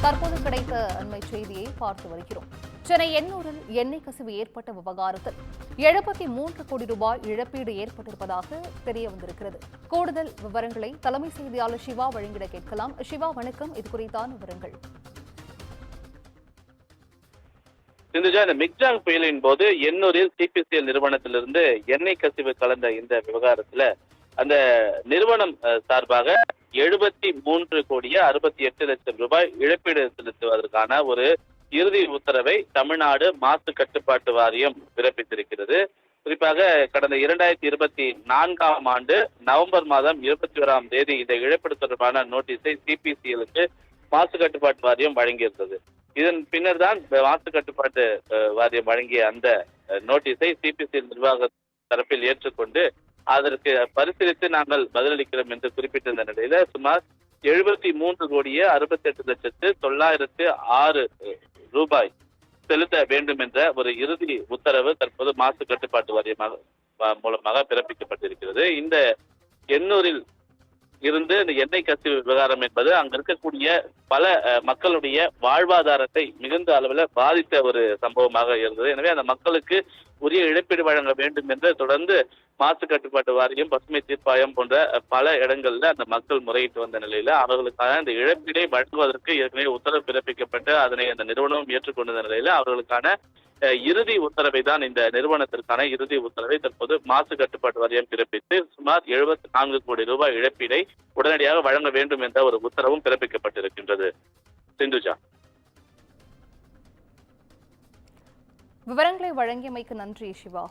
தற்போது கிடைத்த அண்மை செய்தியை பார்த்து வருகிறோம். சென்னை எண்ணூரில் எண்ணெய் கசிவு ஏற்பட்ட விவகாரத்தில் 73 கோடி ரூபாய் இழப்பீடு ஏற்பட்டிருப்பதாக தெரிய வந்திருக்கிறது. கூடுதல் விவரங்களை தலைமை செய்தியாளர் சிவா வழங்கிட கேட்கலாம். சிவா, வணக்கம். இது குறித்தான விவரங்கள். சிந்துஜா, இந்த மிக்ஜாங் புயலின் போது எண்ணூரில் சிபிசிஎல் நிறுவனத்திலிருந்து எண்ணெய் கசிவு கலந்த இந்த விவகாரத்துல அந்த நிறுவனம் சார்பாக 73 கோடியே 68 லட்சம் ரூபாய் இழப்பீடு செலுத்துவதற்கான ஒரு இறுதி உத்தரவை தமிழ்நாடு மாசு கட்டுப்பாட்டு வாரியம் பிறப்பித்திருக்கிறது. குறிப்பாக கடந்த 2024ஆம் ஆண்டு நவம்பர் மாதம் 21ஆம் தேதி இந்த இழப்பீடு தொடர்பான நோட்டீஸை சிபிசிஎலுக்கு மாசு கட்டுப்பாட்டு வாரியம் வழங்கியிருந்தது. இதன் பின்னர் தான் மாசு கட்டுப்பாட்டு வாரியம் வழங்கிய அந்த நோட்டீஸை சிபிசிஎல் நிர்வாக தரப்பில் ஏற்றுக்கொண்டு அதற்கு பரிசீலித்து நாங்கள் பதிலளிக்கிறோம் என்று குறிப்பிட்டிருந்த நிலையில சுமார் 73 கோடியே 68 லட்சத்து 906 ரூபாய் செலுத்த வேண்டும் என்ற ஒரு இறுதி உத்தரவு தற்போது மாசு கட்டுப்பாட்டு வாரியமாக மூலமாக பிறப்பிக்கப்பட்டிருக்கிறது. இந்த எண்ணூரில் இருந்து இந்த எண்ணெய் கசிவு விவகாரம் என்பது அங்க இருக்கக்கூடிய பல மக்களுடைய வாழ்வாதாரத்தை மிகுந்த அளவில் பாதித்த ஒரு சம்பவமாக இருந்தது. எனவே அந்த மக்களுக்கு உரிய இழப்பீடு வழங்க வேண்டும் என்று தொடர்ந்து மாசு கட்டுப்பாட்டு வாரியம், பசுமை தீர்ப்பாயம் போன்ற பல இடங்கள்ல அந்த மக்கள் முறையிட்டு வந்த நிலையில அவர்களுக்கான இந்த இழப்பீடை வழங்குவதற்கு ஏற்கனவே உத்தரவு பிறப்பிக்கப்பட்டு அதனை அந்த நிறுவனம் ஏற்றுக்கொண்ட நிலையில அவர்களுக்கான இறுதி உத்தரவை தான் இந்த நிறுவனத்திற்கான இறுதி உத்தரவை தற்போது மாசு கட்டுப்பாட்டு வாரியம் பிறப்பித்து சுமார் 74 கோடி ரூபாய் இழப்பீடை உடனடியாக வழங்க வேண்டும் என்ற ஒரு உத்தரவும் பிறப்பிக்கப்பட்டிருக்கின்றது. சிந்துஜா, விவரங்களை வழங்கியமைக்கு நன்றி சிவா.